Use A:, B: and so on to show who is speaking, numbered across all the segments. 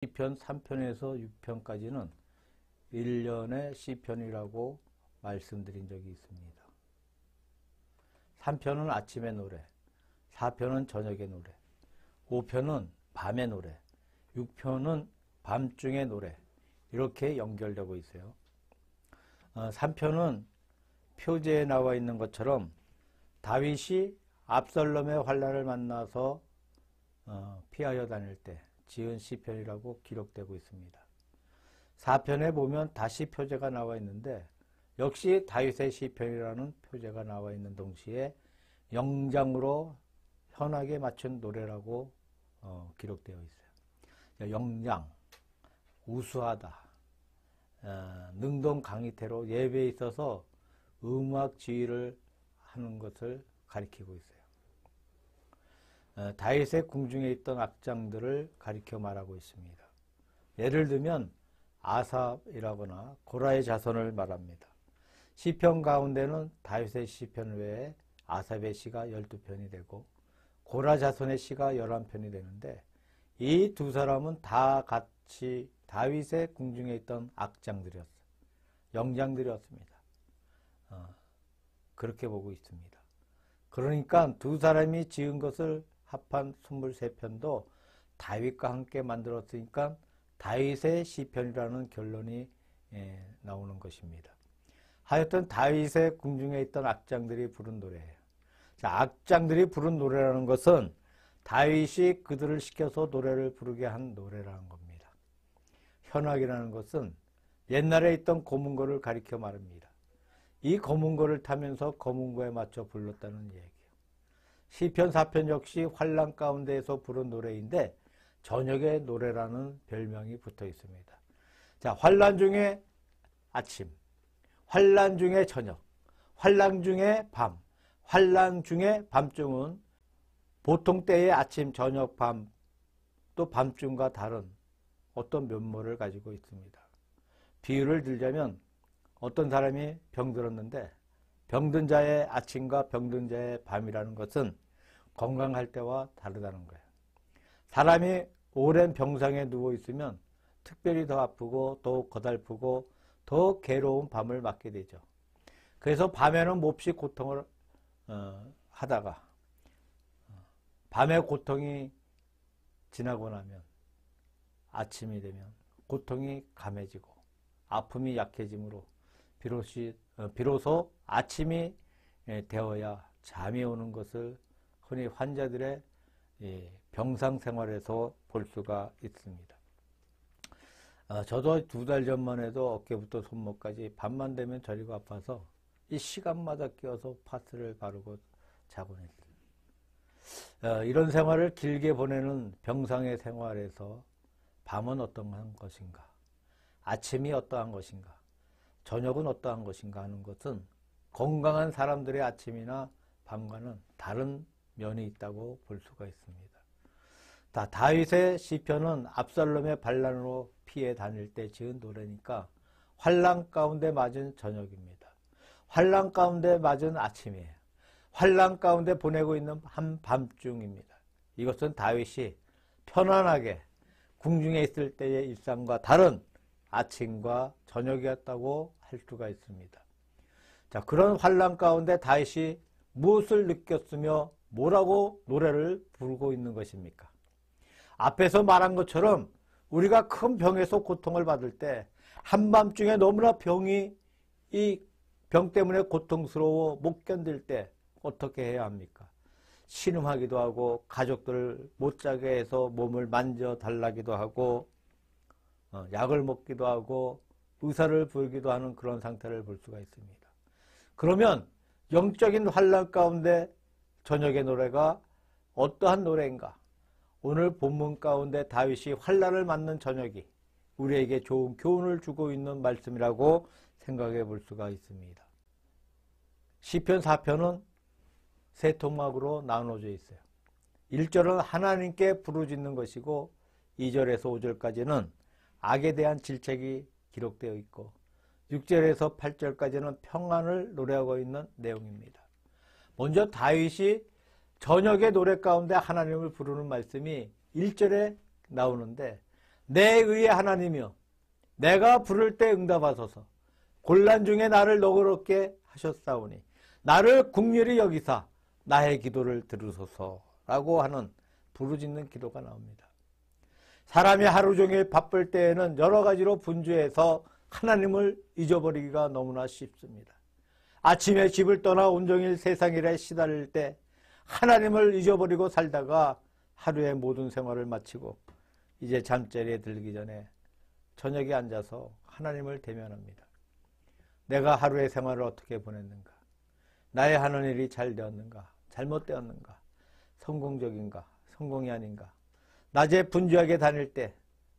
A: 시편 3편에서 6편까지는 1년의 시편이라고 말씀드린 적이 있습니다. 3편은 아침의 노래, 4편은 저녁의 노래, 5편은 밤의 노래, 6편은 밤중의 노래, 이렇게 연결되고 있어요. 3편은 표제에 나와 있는 것처럼 다윗이 압살롬의 환난을 만나서 피하여 다닐 때 지은 시편이라고 기록되고 있습니다. 4편에 보면 다시 표제가 나와 있는데 역시 다윗의 시편이라는 표제가 나와 있는 동시에 영장으로 현악에 맞춘 노래라고 기록되어 있어요. 영장, 우수하다, 능동강의태로 예배에 있어서 음악 지휘를 하는 것을 가리키고 있어요. 다윗의 궁중에 있던 악장들을 가리켜 말하고 있습니다. 예를 들면 아삽이라거나 고라의 자손을 말합니다. 시편 가운데는 다윗의 시편 외에 아삽의 시가 12편이 되고 고라 자손의 시가 11편이 되는데 이 두 사람은 다 같이 다윗의 궁중에 있던 악장들이었어요. 영장들이었습니다. 그렇게 보고 있습니다. 그러니까 두 사람이 지은 것을 합한 23편도 다윗과 함께 만들었으니까 다윗의 시편이라는 결론이 나오는 것입니다. 하여튼 다윗의 궁중에 있던 악장들이 부른 노래예요. 자, 악장들이 부른 노래라는 것은 다윗이 그들을 시켜서 노래를 부르게 한 노래라는 겁니다. 현악이라는 것은 옛날에 있던 고문고를 가리켜 말합니다. 이 고문고를 타면서 고문고에 맞춰 불렀다는 얘기예요. 시편 4편 역시 환난 가운데에서 부른 노래인데 저녁의 노래라는 별명이 붙어 있습니다. 자, 환난 중에 아침, 환난 중에 저녁, 환난 중에 밤, 환난 중에 밤중은 보통 때의 아침, 저녁, 밤, 또 밤중과 다른 어떤 면모를 가지고 있습니다. 비유를 들자면 어떤 사람이 병들었는데 병든 자의 아침과 병든 자의 밤이라는 것은 건강할 때와 다르다는 거예요. 사람이 오랜 병상에 누워 있으면 특별히 더 아프고 더 고달프고 더 괴로운 밤을 맞게 되죠. 그래서 밤에는 몹시 고통을 하다가 밤의 고통이 지나고 나면 아침이 되면 고통이 감해지고 아픔이 약해지므로 비로소 아침이 되어야 잠이 오는 것을 흔히 환자들의 병상 생활에서 볼 수가 있습니다. 저도 2달 전만 해도 어깨부터 손목까지 밤만 되면 저리가 아파서 이 시간마다 끼어서 파스를 바르고 자곤 했어요. 이런 생활을 길게 보내는 병상의 생활에서 밤은 어떠한 것인가, 아침이 어떠한 것인가, 저녁은 어떠한 것인가 하는 것은 건강한 사람들의 아침이나 밤과는 다른 면이 있다고 볼 수가 있습니다. 다윗의 시편은 압살롬의 반란으로 피해 다닐 때 지은 노래니까 환난 가운데 맞은 저녁입니다. 환난 가운데 맞은 아침이에요. 환난 가운데 보내고 있는 한밤중입니다. 이것은 다윗이 편안하게 궁중에 있을 때의 일상과 다른 아침과 저녁이었다고 할 수가 있습니다. 자, 그런 환난 가운데 다윗이 무엇을 느꼈으며 뭐라고 노래를 부르고 있는 것입니까? 앞에서 말한 것처럼 우리가 큰 병에서 고통을 받을 때 한밤중에 너무나 이 병 때문에 고통스러워 못 견딜 때 어떻게 해야 합니까? 신음하기도 하고 가족들을 못 자게 해서 몸을 만져 달라기도 하고 약을 먹기도 하고 의사를 부르기도 하는 그런 상태를 볼 수가 있습니다. 그러면 영적인 환난 가운데 저녁의 노래가 어떠한 노래인가? 오늘 본문 가운데 다윗이 환난을 맞는 저녁이 우리에게 좋은 교훈을 주고 있는 말씀이라고 생각해 볼 수가 있습니다. 시편 4편은 세 토막으로 나눠져 있어요. 1절은 하나님께 부르짖는 것이고 2절에서 5절까지는 악에 대한 질책이 기록되어 있고 6절에서 8절까지는 평안을 노래하고 있는 내용입니다. 먼저 다윗이 저녁의 노래 가운데 하나님을 부르는 말씀이 1절에 나오는데 내 의의 하나님이여 내가 부를 때 응답하소서. 곤란 중에 나를 너그럽게 하셨사오니 나를 긍휼히 여기사 나의 기도를 들으소서라고 하는 부르짖는 기도가 나옵니다. 사람이 하루 종일 바쁠 때에는 여러 가지로 분주해서 하나님을 잊어버리기가 너무나 쉽습니다. 아침에 집을 떠나 온종일 세상 일에 시달릴 때 하나님을 잊어버리고 살다가 하루의 모든 생활을 마치고 이제 잠자리에 들기 전에 저녁에 앉아서 하나님을 대면합니다. 내가 하루의 생활을 어떻게 보냈는가? 나의 하는 일이 잘 되었는가? 잘못되었는가? 성공적인가? 성공이 아닌가? 낮에 분주하게 다닐 때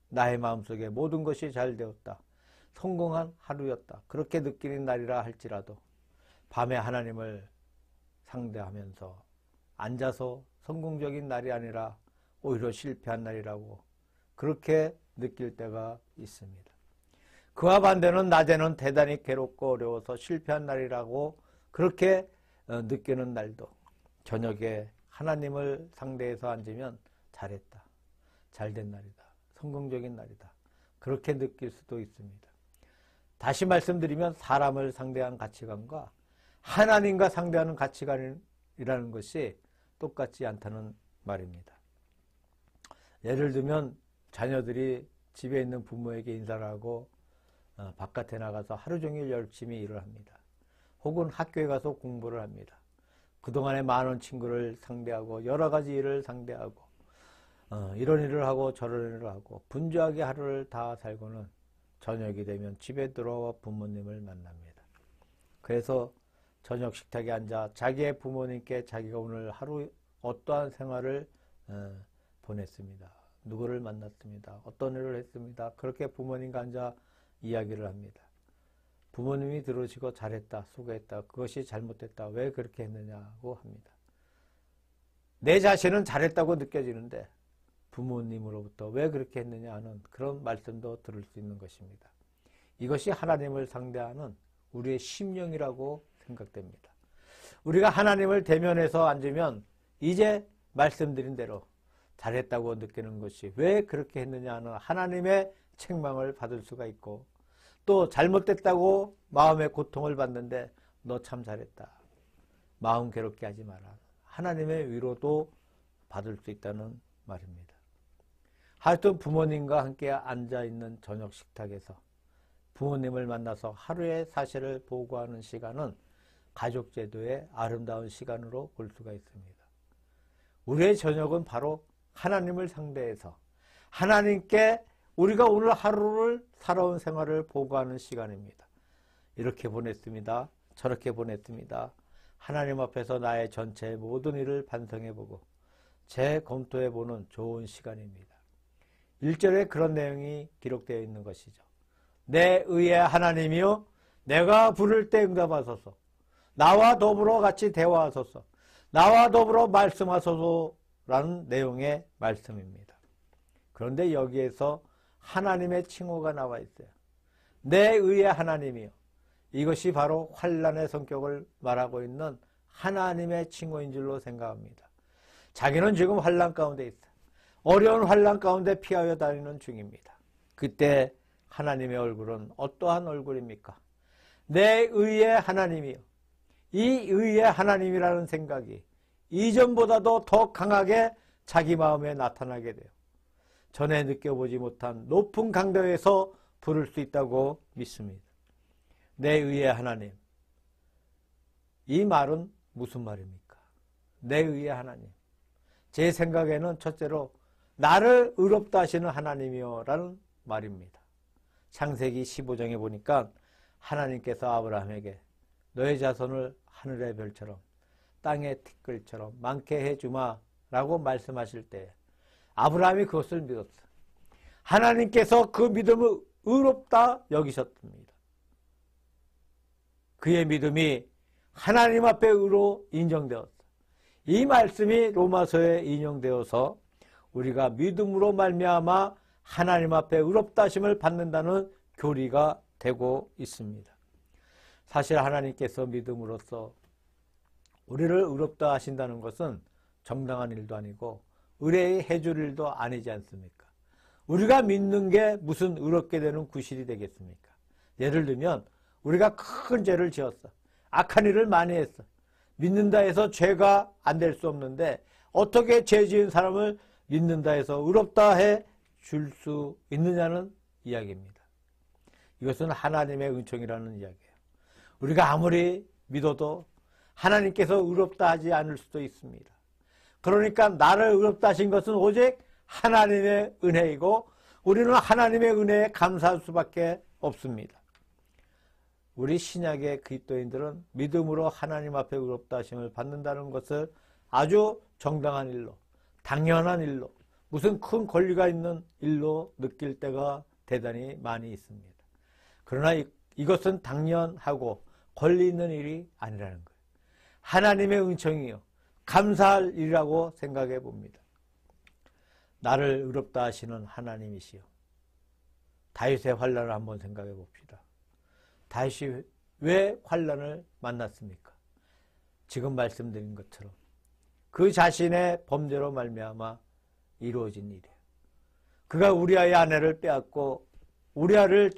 A: 나의 마음속에 모든 것이 잘 되었다. 성공한 하루였다. 그렇게 느끼는 날이라 할지라도 밤에 하나님을 상대하면서 앉아서 성공적인 날이 아니라 오히려 실패한 날이라고 그렇게 느낄 때가 있습니다. 그와 반대는 낮에는 대단히 괴롭고 어려워서 실패한 날이라고 그렇게 느끼는 날도 저녁에 하나님을 상대해서 앉으면 잘했다. 잘된 날이다. 성공적인 날이다. 그렇게 느낄 수도 있습니다. 다시 말씀드리면 사람을 상대한 가치관과 하나님과 상대하는 가치관이라는 것이 똑같지 않다는 말입니다. 예를 들면 자녀들이 집에 있는 부모에게 인사를 하고 바깥에 나가서 하루 종일 열심히 일을 합니다. 혹은 학교에 가서 공부를 합니다. 그동안에 많은 친구를 상대하고 여러 가지 일을 상대하고 이런 일을 하고 저런 일을 하고 분주하게 하루를 다 살고는 저녁이 되면 집에 들어와 부모님을 만납니다. 그래서 저녁 식탁에 앉아 자기의 부모님께 자기가 오늘 하루 어떠한 생활을 보냈습니다. 누구를 만났습니다. 어떤 일을 했습니다. 그렇게 부모님과 앉아 이야기를 합니다. 부모님이 들으시고 잘했다, 수고했다, 그것이 잘못됐다, 왜 그렇게 했느냐고 합니다. 내 자신은 잘했다고 느껴지는데 부모님으로부터 왜 그렇게 했느냐 하는 그런 말씀도 들을 수 있는 것입니다. 이것이 하나님을 상대하는 우리의 심령이라고 생각됩니다. 우리가 하나님을 대면해서 앉으면 이제 말씀드린 대로 잘했다고 느끼는 것이 왜 그렇게 했느냐 하는 하나님의 책망을 받을 수가 있고 또 잘못됐다고 마음의 고통을 받는데 너 참 잘했다. 마음 괴롭게 하지 마라. 하나님의 위로도 받을 수 있다는 말입니다. 하여튼 부모님과 함께 앉아있는 저녁 식탁에서 부모님을 만나서 하루의 사실을 보고하는 시간은 가족제도의 아름다운 시간으로 볼 수가 있습니다. 우리의 저녁은 바로 하나님을 상대해서 하나님께 우리가 오늘 하루를 살아온 생활을 보고하는 시간입니다. 이렇게 보냈습니다. 저렇게 보냈습니다. 하나님 앞에서 나의 전체 모든 일을 반성해보고 재검토해보는 좋은 시간입니다. 1절에 그런 내용이 기록되어 있는 것이죠. 내 의의 하나님이여 내가 부를 때 응답하소서. 나와 더불어 같이 대화하소서. 나와 더불어 말씀하소서라는 내용의 말씀입니다. 그런데 여기에서 하나님의 칭호가 나와 있어요. 내 의의 하나님이요. 이것이 바로 환난의 성격을 말하고 있는 하나님의 칭호인 줄로 생각합니다. 자기는 지금 환난 가운데 있어요. 어려운 환난 가운데 피하여 다니는 중입니다. 그때 하나님의 얼굴은 어떠한 얼굴입니까? 내 의의 하나님이요. 이 의의 하나님이라는 생각이 이전보다도 더 강하게 자기 마음에 나타나게 돼요. 전에 느껴보지 못한 높은 강도에서 부를 수 있다고 믿습니다. 내 의의 하나님. 이 말은 무슨 말입니까? 내 의의 하나님. 제 생각에는 첫째로 나를 의롭다 하시는 하나님이요 라는 말입니다. 창세기 15장에 보니까 하나님께서 아브라함에게 너의 자손을 하늘의 별처럼 땅의 티끌처럼 많게 해주마 라고 말씀하실 때 아브라함이 그것을 믿었어요. 하나님께서 그 믿음을 의롭다 여기셨습니다. 그의 믿음이 하나님 앞에 의로 인정되었어요. 이 말씀이 로마서에 인용되어서 우리가 믿음으로 말미암아 하나님 앞에 의롭다 하심을 받는다는 교리가 되고 있습니다. 사실 하나님께서 믿음으로써 우리를 의롭다 하신다는 것은 정당한 일도 아니고 의뢰의 해줄 일도 아니지 않습니까? 우리가 믿는 게 무슨 의롭게 되는 구실이 되겠습니까? 예를 들면 우리가 큰 죄를 지었어. 악한 일을 많이 했어. 믿는다 해서 죄가 안 될 수 없는데 어떻게 죄 지은 사람을 믿는다 해서 의롭다 해 줄 수 있느냐는 이야기입니다. 이것은 하나님의 은총이라는 이야기예요. 우리가 아무리 믿어도 하나님께서 의롭다 하지 않을 수도 있습니다. 그러니까 나를 의롭다 하신 것은 오직 하나님의 은혜이고 우리는 하나님의 은혜에 감사할 수밖에 없습니다. 우리 신약의 그리스도인들은 믿음으로 하나님 앞에 의롭다 하심을 받는다는 것을 아주 정당한 일로, 당연한 일로, 무슨 큰 권리가 있는 일로 느낄 때가 대단히 많이 있습니다. 그러나 이것은 당연하고 권리 있는 일이 아니라는 거예요. 하나님의 은총이요, 감사할 일이라고 생각해 봅니다. 나를 의롭다 하시는 하나님이시여. 다윗의 환난을 한번 생각해 봅시다. 다윗이 왜 환난을 만났습니까? 지금 말씀드린 것처럼 그 자신의 범죄로 말미암아 이루어진 일이에요. 그가 우리아의 아내를 빼앗고 우리아를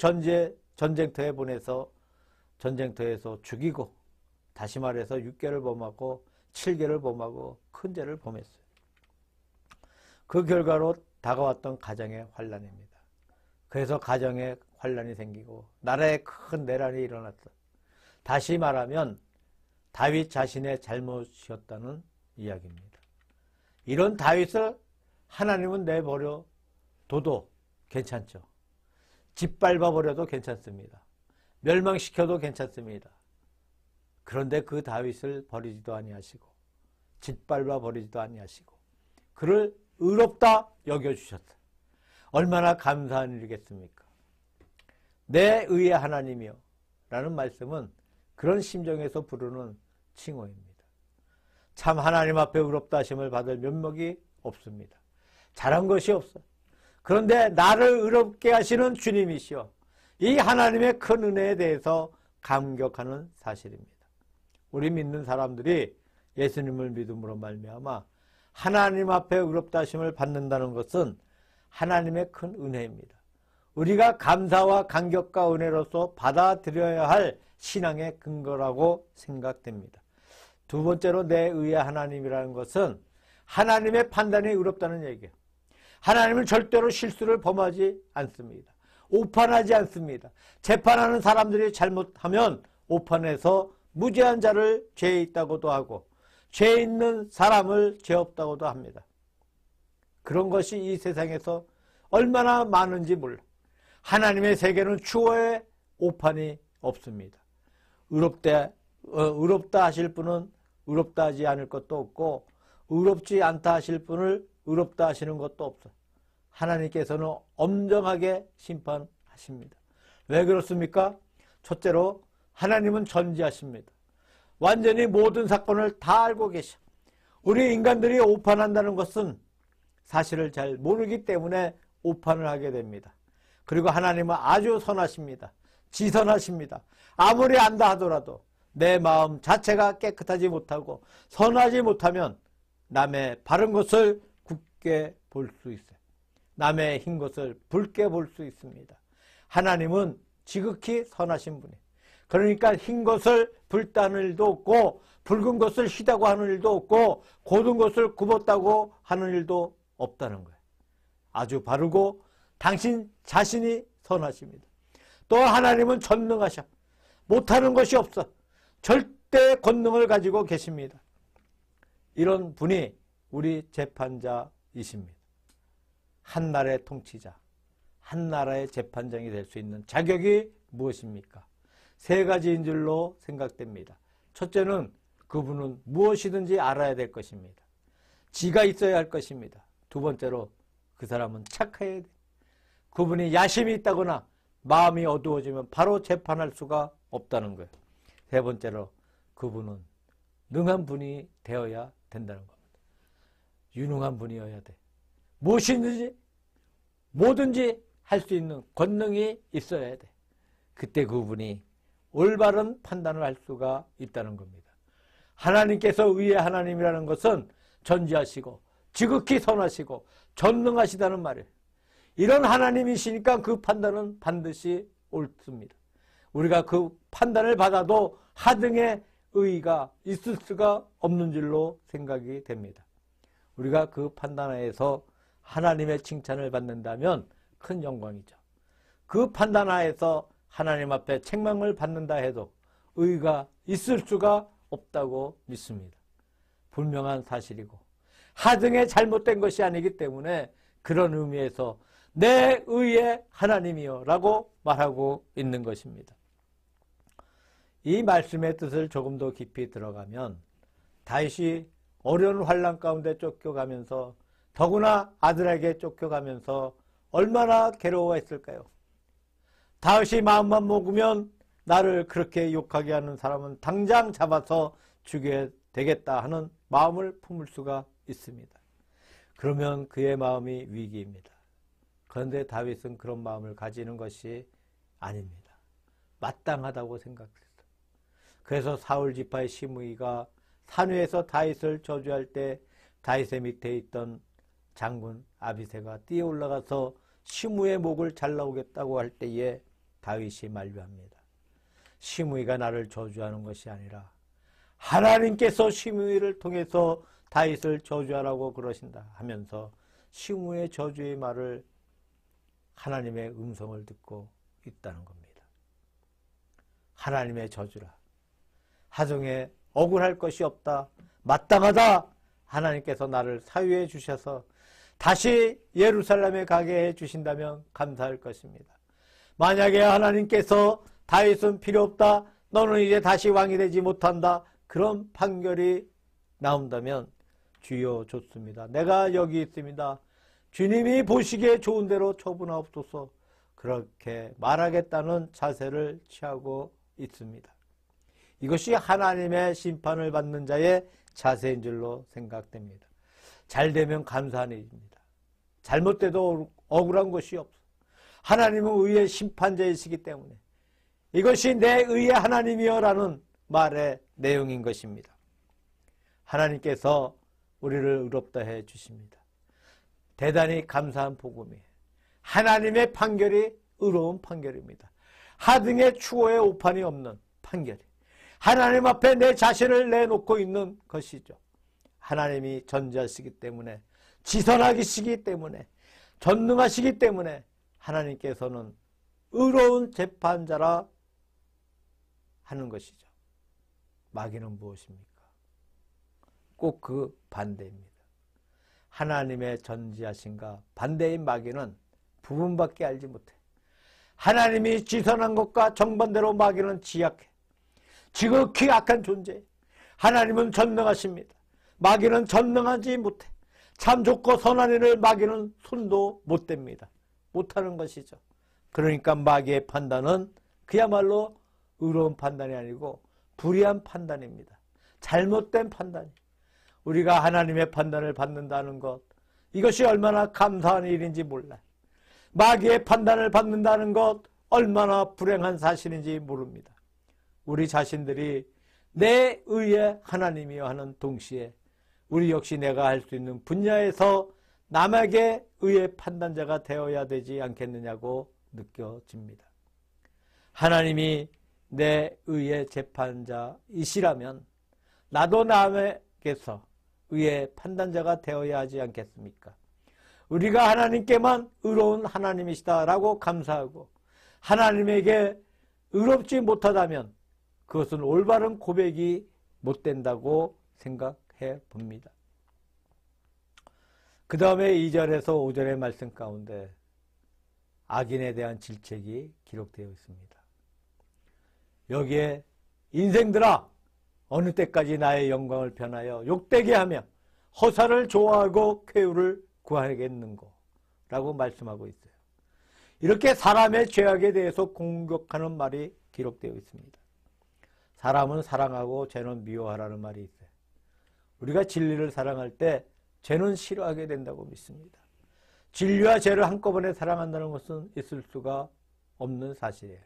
A: 전쟁터에 보내서 전쟁터에서 죽이고, 다시 말해서 6개를 범하고 7개를 범하고 큰 죄를 범했어요. 그 결과로 다가왔던 가정의 환난입니다. 그래서 가정에 환난이 생기고 나라에 큰 내란이 일어났어. 다시 말하면 다윗 자신의 잘못이었다는 이야기입니다. 이런 다윗을 하나님은 내버려 둬도 괜찮죠. 짓밟아 버려도 괜찮습니다. 멸망시켜도 괜찮습니다. 그런데 그 다윗을 버리지도 아니하시고 짓밟아 버리지도 아니하시고 그를 의롭다 여겨주셨어요. 얼마나 감사한 일이겠습니까? 내 의의 하나님이여 라는 말씀은 그런 심정에서 부르는 칭호입니다. 참 하나님 앞에 의롭다 하심을 받을 면목이 없습니다. 잘한 것이 없어. 그런데 나를 의롭게 하시는 주님이시여, 이 하나님의 큰 은혜에 대해서 감격하는 사실입니다. 우리 믿는 사람들이 예수님을 믿음으로 말미암아 하나님 앞에 의롭다 하심을 받는다는 것은 하나님의 큰 은혜입니다. 우리가 감사와 감격과 은혜로서 받아들여야 할 신앙의 근거라고 생각됩니다. 두 번째로 내 의의 하나님이라는 것은 하나님의 판단이 의롭다는 얘기예요. 하나님은 절대로 실수를 범하지 않습니다. 오판하지 않습니다. 재판하는 사람들이 잘못하면 오판해서 무죄한 자를 죄 있다고도 하고 죄 있는 사람을 죄 없다고도 합니다. 그런 것이 이 세상에서 얼마나 많은지 몰라. 하나님의 세계는 추호의 오판이 없습니다. 의롭다 하실 분은 의롭다 하지 않을 것도 없고 의롭지 않다 하실 분을 의롭다 하시는 것도 없어. 하나님께서는 엄정하게 심판하십니다. 왜 그렇습니까? 첫째로 하나님은 전지하십니다. 완전히 모든 사건을 다 알고 계셔. 우리 인간들이 오판한다는 것은 사실을 잘 모르기 때문에 오판을 하게 됩니다. 그리고 하나님은 아주 선하십니다. 지선하십니다. 아무리 안다 하더라도 내 마음 자체가 깨끗하지 못하고 선하지 못하면 남의 바른 것을 굳게 볼 수 있어요. 남의 흰 것을 붉게 볼 수 있습니다. 하나님은 지극히 선하신 분이에요. 그러니까 흰 것을 붉다는 일도 없고 붉은 것을 희다고 하는 일도 없고 고든 것을 굽었다고 하는 일도 없다는 거예요. 아주 바르고 당신 자신이 선하십니다. 또 하나님은 전능하셔. 못하는 것이 없어. 절대 권능을 가지고 계십니다. 이런 분이 우리 재판자이십니다. 한 나라의 통치자, 한 나라의 재판장이 될 수 있는 자격이 무엇입니까? 세 가지인 줄로 생각됩니다. 첫째는 그분은 무엇이든지 알아야 될 것입니다. 지가 있어야 할 것입니다. 두 번째로 그 사람은 착해야 돼. 그분이 야심이 있다거나 마음이 어두워지면 바로 재판할 수가 없다는 거예요. 세 번째로 그분은 능한 분이 되어야 된다는 겁니다. 유능한 분이어야 돼. 뭐든지 할 수 있는 권능이 있어야 돼. 그때 그분이 올바른 판단을 할 수가 있다는 겁니다. 하나님께서 의의 하나님이라는 것은 전지하시고 지극히 선하시고 전능하시다는 말이에요. 이런 하나님이시니까 그 판단은 반드시 옳습니다. 우리가 그 판단을 받아도 하등의 의의가 있을 수가 없는 줄로 생각이 됩니다. 우리가 그 판단하에서 하나님의 칭찬을 받는다면 큰 영광이죠. 그 판단하에서 하나님 앞에 책망을 받는다 해도 의의가 있을 수가 없다고 믿습니다. 분명한 사실이고 하등의 잘못된 것이 아니기 때문에 그런 의미에서 내 의의 하나님이여 라고 말하고 있는 것입니다. 이 말씀의 뜻을 조금 더 깊이 들어가면 다윗이 어려운 환난 가운데 쫓겨가면서 더구나 아들에게 쫓겨가면서 얼마나 괴로워했을까요? 다윗이 마음만 먹으면 나를 그렇게 욕하게 하는 사람은 당장 잡아서 죽여야 되겠다 하는 마음을 품을 수가 있습니다. 그러면 그의 마음이 위기입니다. 그런데 다윗은 그런 마음을 가지는 것이 아닙니다. 마땅하다고 생각했어요. 그래서 사울 지파의 시므이가 산 위에서 다윗을 저주할 때 다윗의 밑에 있던 장군 아비새가 뛰어 올라가서 시므이의 목을 잘라오겠다고 할 때에 다윗이 만류합니다. 시므이가 나를 저주하는 것이 아니라 하나님께서 시므이를 통해서 다윗을 저주하라고 그러신다 하면서 시므이의 저주의 말을 하나님의 음성을 듣고 있다는 겁니다. 하나님의 저주라. 하중에 억울할 것이 없다. 마땅하다. 하나님께서 나를 사유해 주셔서 다시 예루살렘에 가게 해 주신다면 감사할 것입니다. 만약에 하나님께서 다윗은 필요 없다. 너는 이제 다시 왕이 되지 못한다. 그런 판결이 나온다면 주여 좋습니다. 내가 여기 있습니다. 주님이 보시기에 좋은 대로 처분하옵소서. 그렇게 말하겠다는 자세를 취하고 있습니다. 이것이 하나님의 심판을 받는 자의 자세인 줄로 생각됩니다. 잘 되면 감사한 일입니다. 잘못돼도 억울한 것이 없어. 하나님은 의의 심판자이시기 때문에 이것이 내 의의 하나님이여라는 말의 내용인 것입니다. 하나님께서 우리를 의롭다 해 주십니다. 대단히 감사한 복음이에요. 하나님의 판결이 의로운 판결입니다. 하등의 추호의 오판이 없는 판결이 하나님 앞에 내 자신을 내놓고 있는 것이죠. 하나님이 전지하시기 때문에 지선하시기 때문에 전능하시기 때문에 하나님께서는 의로운 재판자라 하는 것이죠. 마귀는 무엇입니까? 꼭 그 반대입니다. 하나님의 전지하심과 반대인 마귀는 부분밖에 알지 못해. 하나님이 지선한 것과 정반대로 마귀는 지약해. 지극히 악한 존재. 하나님은 전능하십니다. 마귀는 전능하지 못해. 참 좋고 선한 일을 마귀는 손도 못 댑니다. 못하는 것이죠. 그러니까 마귀의 판단은 그야말로 의로운 판단이 아니고 불의한 판단입니다. 잘못된 판단이. 우리가 하나님의 판단을 받는다는 것, 이것이 얼마나 감사한 일인지 몰라요. 마귀의 판단을 받는다는 것, 얼마나 불행한 사실인지 모릅니다. 우리 자신들이 내 의의 하나님이여 하는 동시에 우리 역시 내가 할 수 있는 분야에서 남에게 의의 판단자가 되어야 되지 않겠느냐고 느껴집니다. 하나님이 내 의의 재판자이시라면 나도 남에게서 의의 판단자가 되어야 하지 않겠습니까? 우리가 하나님께만 의로운 하나님이시다라고 감사하고 하나님에게 의롭지 못하다면 그것은 올바른 고백이 못 된다고 생각해 봅니다. 그 다음에 2절에서 5절의 말씀 가운데 악인에 대한 질책이 기록되어 있습니다. 여기에 인생들아 어느 때까지 나의 영광을 변하여 욕되게 하며 허사를 좋아하고 쾌유를 구하겠는고 라고 말씀하고 있어요. 이렇게 사람의 죄악에 대해서 공격하는 말이 기록되어 있습니다. 사람은 사랑하고 죄는 미워하라는 말이 있어요. 우리가 진리를 사랑할 때 죄는 싫어하게 된다고 믿습니다. 진리와 죄를 한꺼번에 사랑한다는 것은 있을 수가 없는 사실이에요.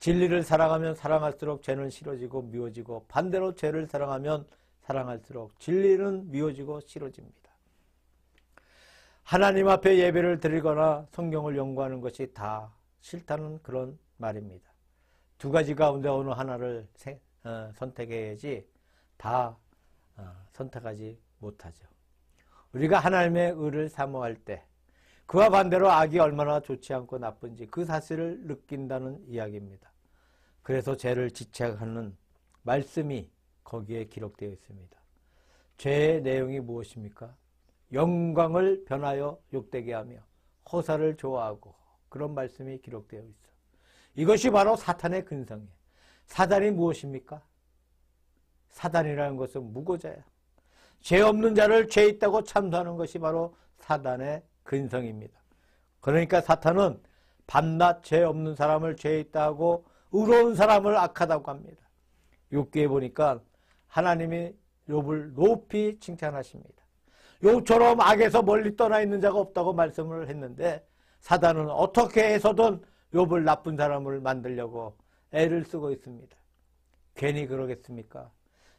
A: 진리를 사랑하면 사랑할수록 죄는 싫어지고 미워지고 반대로 죄를 사랑하면 사랑할수록 진리는 미워지고 싫어집니다. 하나님 앞에 예배를 드리거나 성경을 연구하는 것이 다 싫다는 그런 말입니다. 두 가지 가운데 어느 하나를 선택해야지 다 선택하지 못하죠. 우리가 하나님의 의를 사모할 때 그와 반대로 악이 얼마나 좋지 않고 나쁜지 그 사실을 느낀다는 이야기입니다. 그래서 죄를 지적하는 말씀이 거기에 기록되어 있습니다. 죄의 내용이 무엇입니까? 영광을 변하여 욕되게 하며 허사를 좋아하고 그런 말씀이 기록되어 있어. 이것이 바로 사탄의 근성이에요. 사단이 무엇입니까? 사단이라는 것은 무고자야. 죄 없는 자를 죄 있다고 참소하는 것이 바로 사단의 근성입니다. 그러니까 사탄은 밤낮 죄 없는 사람을 죄 있다고 의로운 사람을 악하다고 합니다. 욥기에 보니까 하나님이 욥을 높이 칭찬하십니다. 욥처럼 악에서 멀리 떠나 있는 자가 없다고 말씀을 했는데 사단은 어떻게 해서든 욥을 나쁜 사람을 만들려고 애를 쓰고 있습니다. 괜히 그러겠습니까?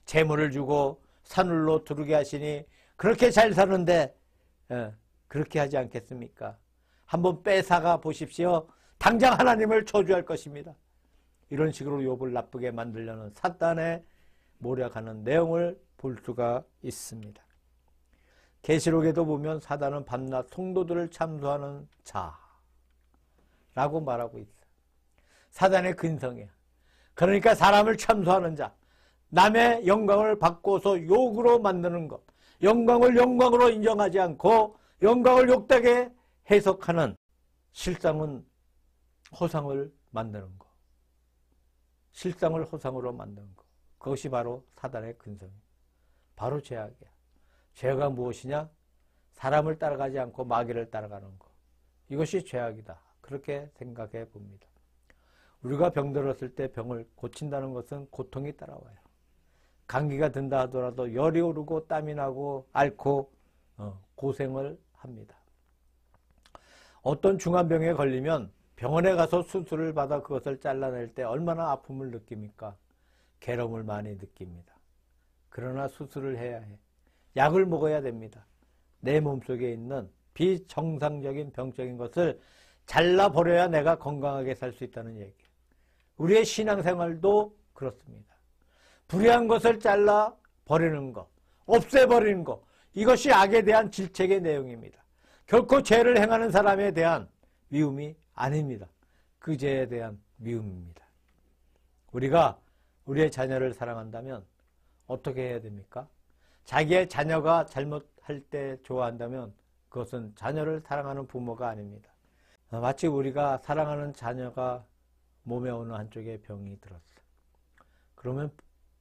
A: 재물을 주고 산울로 두르게 하시니 그렇게 잘 사는데 그렇게 하지 않겠습니까? 한번 뺏어가 보십시오. 당장 하나님을 저주할 것입니다. 이런 식으로 욥을 나쁘게 만들려는 사단의 모략하는 내용을 볼 수가 있습니다. 계시록에도 보면 사단은 밤낮 성도들을 참소하는 자라고 말하고 있어요. 사단의 근성이야. 그러니까 사람을 참소하는 자, 남의 영광을 바꿔서 욕으로 만드는 것, 영광을 영광으로 인정하지 않고 영광을 욕되게 해석하는 실상은 허상을 만드는 것, 실상을 허상으로 만드는 것, 그것이 바로 사단의 근성이에요. 바로 죄악이야. 죄가 무엇이냐? 사람을 따라가지 않고 마귀를 따라가는 것. 이것이 죄악이다. 그렇게 생각해 봅니다. 우리가 병들었을 때 병을 고친다는 것은 고통이 따라와요. 감기가 든다 하더라도 열이 오르고 땀이 나고 앓고 고생을 합니다. 어떤 중환병에 걸리면 병원에 가서 수술을 받아 그것을 잘라낼 때 얼마나 아픔을 느낍니까? 괴로움을 많이 느낍니다. 그러나 수술을 해야 해. 약을 먹어야 됩니다. 내 몸속에 있는 비정상적인 병적인 것을 잘라버려야 내가 건강하게 살 수 있다는 얘기예요. 우리의 신앙생활도 그렇습니다. 불의한 것을 잘라버리는 것, 없애버리는 것, 이것이 악에 대한 질책의 내용입니다. 결코 죄를 행하는 사람에 대한 미움이 아닙니다. 그 죄에 대한 미움입니다. 우리가 우리의 자녀를 사랑한다면 어떻게 해야 됩니까? 자기의 자녀가 잘못할 때 좋아한다면 그것은 자녀를 사랑하는 부모가 아닙니다. 마치 우리가 사랑하는 자녀가 몸에 어느 한쪽에 병이 들었어. 그러면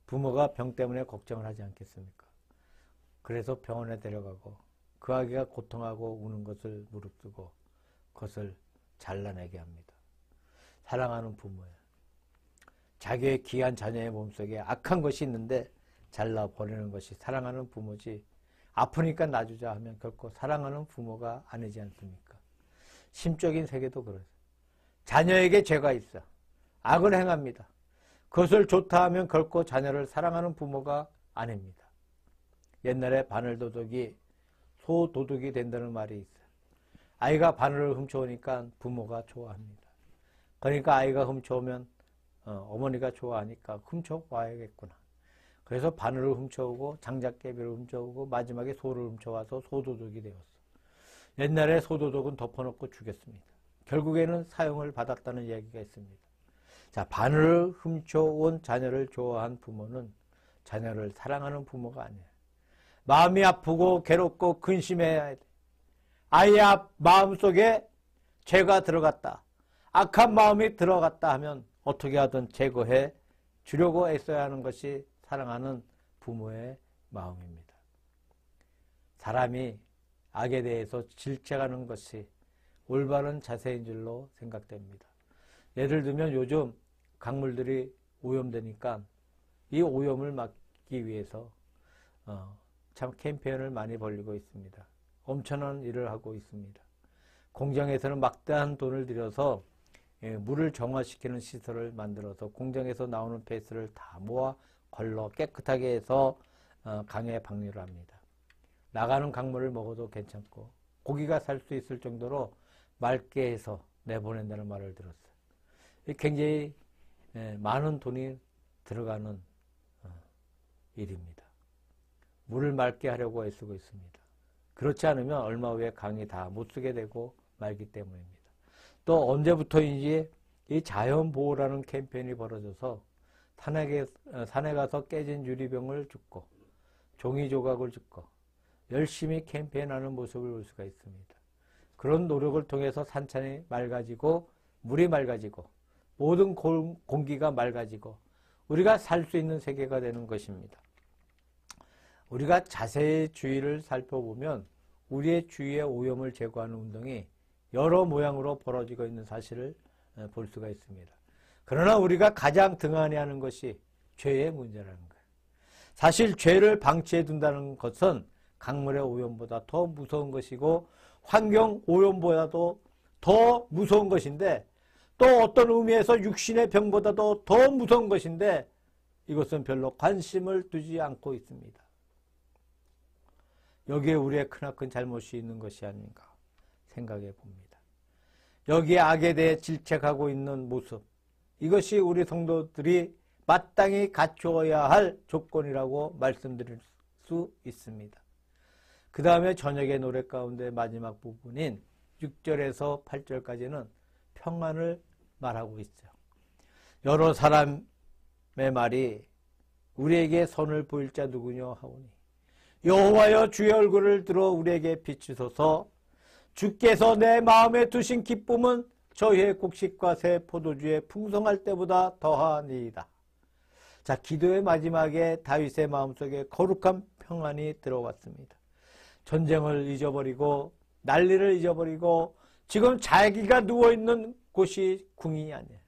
A: 부모가 병 때문에 걱정을 하지 않겠습니까? 그래서 병원에 데려가고 그 아기가 고통하고 우는 것을 무릅쓰고 그것을 잘라내게 합니다. 사랑하는 부모예요. 자기의 귀한 자녀의 몸속에 악한 것이 있는데 잘라버리는 것이 사랑하는 부모지, 아프니까 놔주자 하면 결코 사랑하는 부모가 아니지 않습니까? 심적인 세계도 그렇죠. 자녀에게 죄가 있어. 악을 행합니다. 그것을 좋다 하면 결코 자녀를 사랑하는 부모가 아닙니다. 옛날에 바늘도둑이 소도둑이 된다는 말이 있어요. 아이가 바늘을 훔쳐오니까 부모가 좋아합니다. 그러니까 아이가 훔쳐오면 어머니가 좋아하니까 훔쳐와야겠구나. 그래서 바늘을 훔쳐오고 장작개비를 훔쳐오고 마지막에 소를 훔쳐와서 소도둑이 되었어. 옛날에 소도둑은 덮어놓고 죽였습니다. 결국에는 사형을 받았다는 이야기가 있습니다. 자, 바늘을 훔쳐온 자녀를 좋아한 부모는 자녀를 사랑하는 부모가 아니에요. 마음이 아프고 괴롭고 근심해야 돼. 아이의 마음속에 죄가 들어갔다, 악한 마음이 들어갔다 하면 어떻게 하든 제거해 주려고 애써야 하는 것이 사랑하는 부모의 마음입니다. 사람이 악에 대해서 질책하는 것이 올바른 자세인 줄로 생각됩니다. 예를 들면 요즘 강물들이 오염되니까 이 오염을 막기 위해서 참 캠페인을 많이 벌이고 있습니다. 엄청난 일을 하고 있습니다. 공장에서는 막대한 돈을 들여서 물을 정화시키는 시설을 만들어서 공장에서 나오는 폐수를 다 모아 걸러 깨끗하게 해서 강에 방류를 합니다. 나가는 강물을 먹어도 괜찮고 고기가 살 수 있을 정도로 맑게 해서 내보낸다는 말을 들었어요. 굉장히 많은 돈이 들어가는 일입니다. 물을 맑게 하려고 애쓰고 있습니다. 그렇지 않으면 얼마 후에 강이 다 못 쓰게 되고 말기 때문입니다. 또 언제부터인지 이 자연보호라는 캠페인이 벌어져서 산에 가서 깨진 유리병을 줍고 종이 조각을 줍고 열심히 캠페인하는 모습을 볼 수가 있습니다. 그런 노력을 통해서 산천이 맑아지고 물이 맑아지고 모든 공기가 맑아지고 우리가 살 수 있는 세계가 되는 것입니다. 우리가 자세히 주위를 살펴보면 우리의 주위의 오염을 제거하는 운동이 여러 모양으로 벌어지고 있는 사실을 볼 수가 있습니다. 그러나 우리가 가장 등한히 하는 것이 죄의 문제라는 거예요. 사실 죄를 방치해 둔다는 것은 강물의 오염보다 더 무서운 것이고 환경 오염보다도 더 무서운 것인데 또 어떤 의미에서 육신의 병보다도 더 무서운 것인데 이것은 별로 관심을 두지 않고 있습니다. 여기에 우리의 크나큰 잘못이 있는 것이 아닌가 생각해 봅니다. 여기에 악에 대해 질책하고 있는 모습, 이것이 우리 성도들이 마땅히 갖추어야 할 조건이라고 말씀드릴 수 있습니다. 그 다음에 저녁의 노래 가운데 마지막 부분인 6절에서 8절까지는 평안을 말하고 있어요. 여러 사람의 말이 우리에게 선을 보일 자 누구냐 하오니 여호와여 주의 얼굴을 들어 우리에게 비추소서. 주께서 내 마음에 두신 기쁨은 저희의 곡식과 새 포도주에 풍성할 때보다 더하니이다. 자, 기도의 마지막에 다윗의 마음속에 거룩한 평안이 들어왔습니다. 전쟁을 잊어버리고 난리를 잊어버리고 지금 자기가 누워있는 곳이 궁이 아니에요.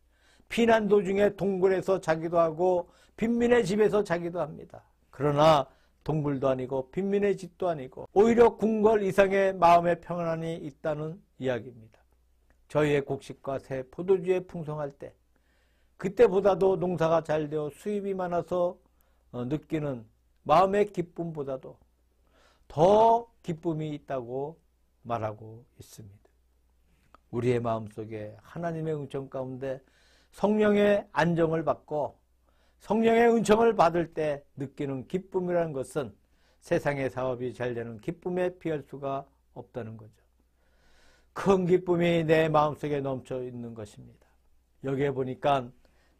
A: 피난 도중에 동굴에서 자기도 하고 빈민의 집에서 자기도 합니다. 그러나 동굴도 아니고 빈민의 집도 아니고 오히려 궁궐 이상의 마음의 평안이 있다는 이야기입니다. 저희의 곡식과 새 포도주에 풍성할 때 그때보다도 농사가 잘 되어 수입이 많아서 느끼는 마음의 기쁨보다도 더 기쁨이 있다고 말하고 있습니다. 우리의 마음속에 하나님의 은총 가운데 성령의 안정을 받고 성령의 은총을 받을 때 느끼는 기쁨이라는 것은 세상의 사업이 잘 되는 기쁨에 비할 수가 없다는 거죠. 큰 기쁨이 내 마음속에 넘쳐 있는 것입니다. 여기에 보니까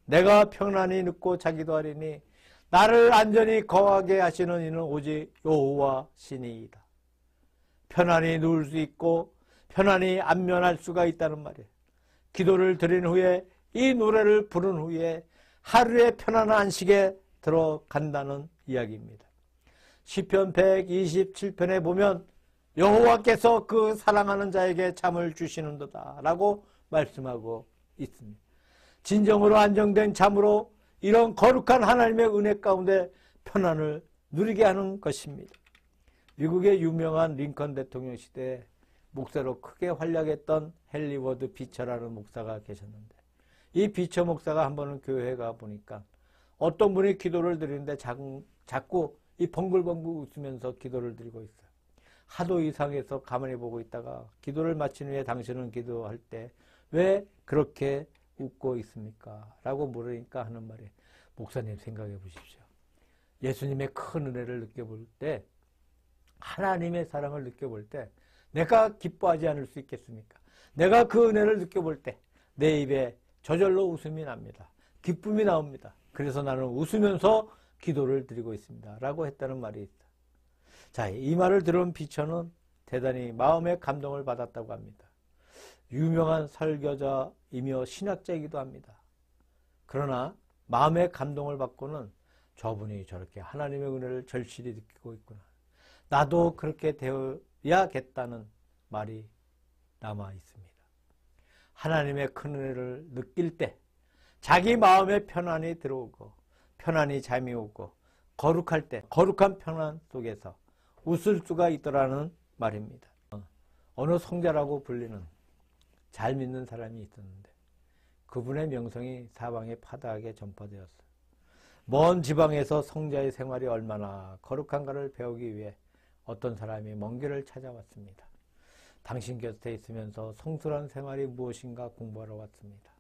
A: 내가 평안히 눕고 자기도 하리니 나를 안전히 거하게 하시는 이는 오직 여호와 신이이다. 편안히 누울 수 있고 편안히 안면할 수가 있다는 말이에요. 기도를 드린 후에 이 노래를 부른 후에 하루의 편안한 안식에 들어간다는 이야기입니다. 시편 127편에 보면 여호와께서 그 사랑하는 자에게 잠을 주시는도다 라고 말씀하고 있습니다. 진정으로 안정된 잠으로 이런 거룩한 하나님의 은혜 가운데 편안을 누리게 하는 것입니다. 미국의 유명한 링컨 대통령 시대에 목사로 크게 활약했던 헨리 워드 비처라는 목사가 계셨는데 이 비처 목사가 한 번은 교회에 가 보니까 어떤 분이 기도를 드리는데 자꾸 이 벙글벙글 웃으면서 기도를 드리고 있어요. 하도 이상해서 가만히 보고 있다가 기도를 마친 후에 당신은 기도할 때 왜 그렇게 웃고 있습니까? 라고 물으니까 하는 말이 목사님 생각해 보십시오. 예수님의 큰 은혜를 느껴볼 때 하나님의 사랑을 느껴볼 때 내가 기뻐하지 않을 수 있겠습니까? 내가 그 은혜를 느껴볼 때 내 입에 저절로 웃음이 납니다. 기쁨이 나옵니다. 그래서 나는 웃으면서 기도를 드리고 있습니다. 라고 했다는 말이 있다. 자, 이 말을 들은 비처는 대단히 마음의 감동을 받았다고 합니다. 유명한 설교자이며 신학자이기도 합니다. 그러나 마음의 감동을 받고는 저분이 저렇게 하나님의 은혜를 절실히 느끼고 있구나. 나도 그렇게 되어야겠다는 말이 남아 있습니다. 하나님의 큰 은혜를 느낄 때 자기 마음에 편안이 들어오고 편안히 잠이 오고 거룩할 때 거룩한 평안 속에서 웃을 수가 있더라는 말입니다. 어느 성자라고 불리는 잘 믿는 사람이 있었는데 그분의 명성이 사방에 파다하게 전파되었어요. 먼 지방에서 성자의 생활이 얼마나 거룩한가를 배우기 위해 어떤 사람이 먼 길을 찾아왔습니다. 당신 곁에 있으면서 성스러운 생활이 무엇인가 공부하러 왔습니다.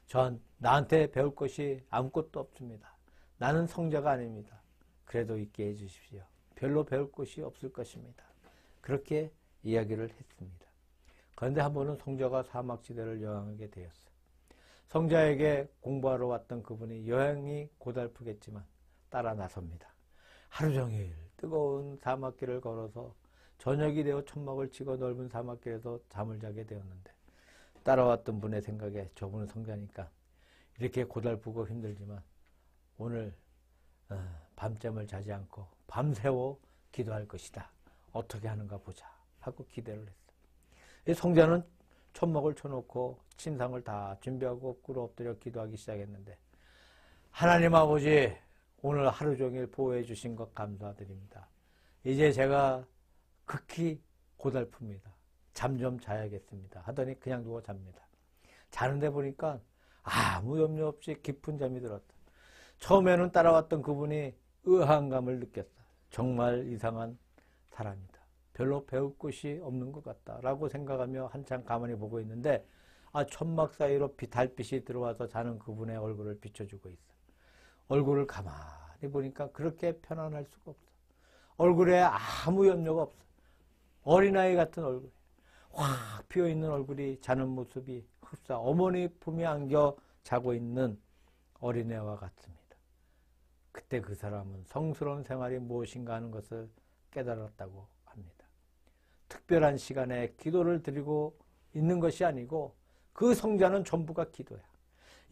A: 전 나한테 배울 것이 아무것도 없습니다. 나는 성자가 아닙니다. 그래도 있게 해주십시오. 별로 배울 것이 없을 것입니다. 그렇게 이야기를 했습니다. 그런데 한 번은 성자가 사막지대를 여행하게 되었어요. 성자에게 공부하러 왔던 그분이 여행이 고달프겠지만 따라 나섭니다. 하루 종일 뜨거운 사막길을 걸어서 저녁이 되어 천막을 치고 넓은 사막길에서 잠을 자게 되었는데 따라왔던 분의 생각에 저분은 성자니까 이렇게 고달프고 힘들지만 오늘 밤잠을 자지 않고 밤새워 기도할 것이다. 어떻게 하는가 보자 하고 기대를 했어요. 성자는 천막을 쳐놓고 침상을 다 준비하고 꿇어 엎드려 기도하기 시작했는데 하나님 아버지 오늘 하루 종일 보호해 주신 것 감사드립니다. 이제 제가 극히 고달픕니다. 잠 좀 자야겠습니다. 하더니 그냥 누워 잡니다. 자는데 보니까 아무 염려 없이 깊은 잠이 들었다. 처음에는 따라왔던 그분이 의아함을 느꼈다. 정말 이상한 사람이다. 별로 배울 것이 없는 것 같다라고 생각하며 한참 가만히 보고 있는데 천막 사이로 달빛이 들어와서 자는 그분의 얼굴을 비춰주고 있어. 얼굴을 가만히 보니까 그렇게 편안할 수가 없어. 얼굴에 아무 염려가 없어. 어린아이 같은 얼굴. 확 피어있는 얼굴이 자는 모습이 흡사 어머니 품에 안겨 자고 있는 어린애와 같습니다. 그때 그 사람은 성스러운 생활이 무엇인가 하는 것을 깨달았다고 합니다. 특별한 시간에 기도를 드리고 있는 것이 아니고 그 성자는 전부가 기도야.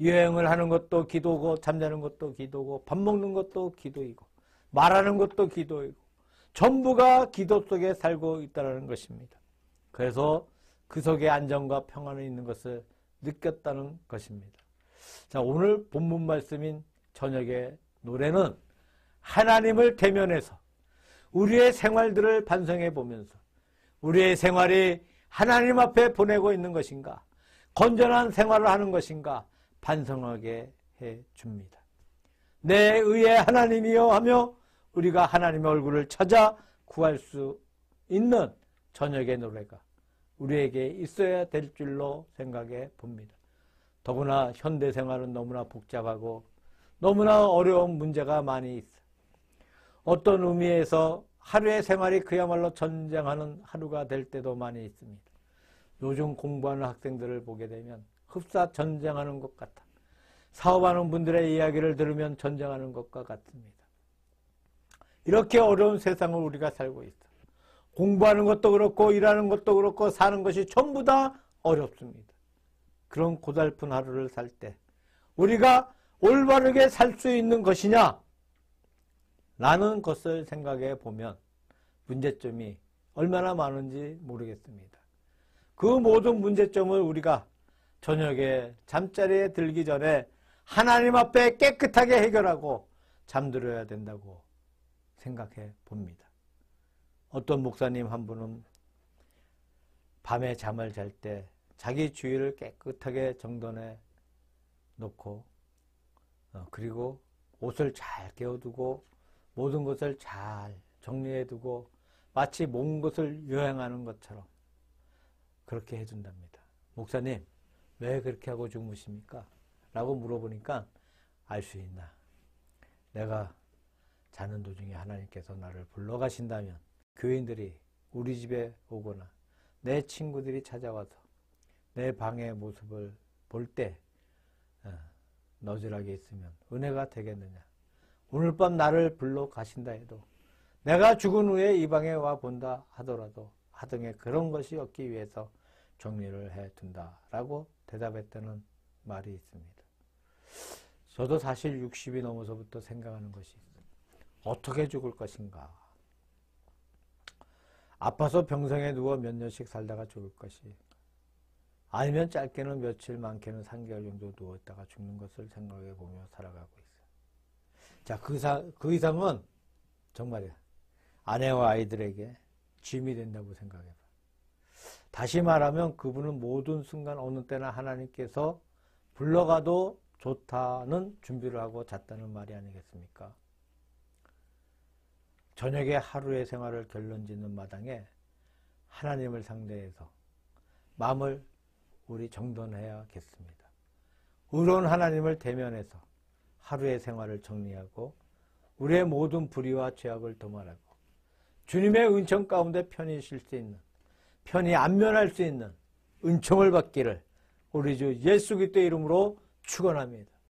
A: 여행을 하는 것도 기도고 잠자는 것도 기도고 밥 먹는 것도 기도이고 말하는 것도 기도이고 전부가 기도 속에 살고 있다는 것입니다. 그래서 그 속에 안정과 평안이 있는 것을 느꼈다는 것입니다. 자, 오늘 본문 말씀인 저녁의 노래는 하나님을 대면해서 우리의 생활들을 반성해 보면서 우리의 생활이 하나님 앞에 보내고 있는 것인가, 건전한 생활을 하는 것인가 반성하게 해 줍니다. 내 의의 하나님이여 하며 우리가 하나님의 얼굴을 찾아 구할 수 있는 저녁의 노래가 우리에게 있어야 될 줄로 생각해 봅니다. 더구나 현대 생활은 너무나 복잡하고 너무나 어려운 문제가 많이 있어요. 어떤 의미에서 하루의 생활이 그야말로 전쟁하는 하루가 될 때도 많이 있습니다. 요즘 공부하는 학생들을 보게 되면 흡사 전쟁하는 것 같아. 사업하는 분들의 이야기를 들으면 전쟁하는 것과 같습니다. 이렇게 어려운 세상을 우리가 살고 있어. 공부하는 것도 그렇고 일하는 것도 그렇고 사는 것이 전부 다 어렵습니다. 그런 고달픈 하루를 살 때 우리가 올바르게 살 수 있는 것이냐? 라는 것을 생각해 보면 문제점이 얼마나 많은지 모르겠습니다. 그 모든 문제점을 우리가 저녁에 잠자리에 들기 전에 하나님 앞에 깨끗하게 해결하고 잠들어야 된다고 생각해 봅니다. 어떤 목사님 한 분은 밤에 잠을 잘 때 자기 주위를 깨끗하게 정돈해 놓고 그리고 옷을 잘 깨워두고 모든 것을 잘 정리해두고 마치 먼 곳을 여행하는 것처럼 그렇게 해준답니다. 목사님 왜 그렇게 하고 주무십니까? 라고 물어보니까 알 수 있나? 내가 자는 도중에 하나님께서 나를 불러가신다면 교인들이 우리 집에 오거나 내 친구들이 찾아와서 내 방의 모습을 볼 때 너절하게 있으면 은혜가 되겠느냐. 오늘 밤 나를 불러 가신다 해도 내가 죽은 후에 이 방에 와 본다 하더라도 하등의 그런 것이 없기 위해서 정리를 해둔다 라고 대답했다는 말이 있습니다. 저도 사실 60이 넘어서부터 생각하는 것이 있어요. 어떻게 죽을 것인가. 아파서 병상에 누워 몇 년씩 살다가 죽을 것이 아니면 짧게는 며칠 많게는 3개월 정도 누워있다가 죽는 것을 생각해 보며 살아가고 있어요. 자, 그 이상은 정말 아내와 아이들에게 짐이 된다고 생각해봐. 다시 말하면 그분은 모든 순간 어느 때나 하나님께서 불러가도 좋다는 준비를 하고 잤다는 말이 아니겠습니까? 저녁에 하루의 생활을 결론짓는 마당에 하나님을 상대해서 마음을 우리 정돈해야겠습니다. 의로운 하나님을 대면해서 하루의 생활을 정리하고 우리의 모든 불의와 죄악을 도말하고 주님의 은총 가운데 편히 쉴 수 있는, 편히 안면할 수 있는 은총을 받기를 우리 주 예수 그리스도의 이름으로 축원합니다.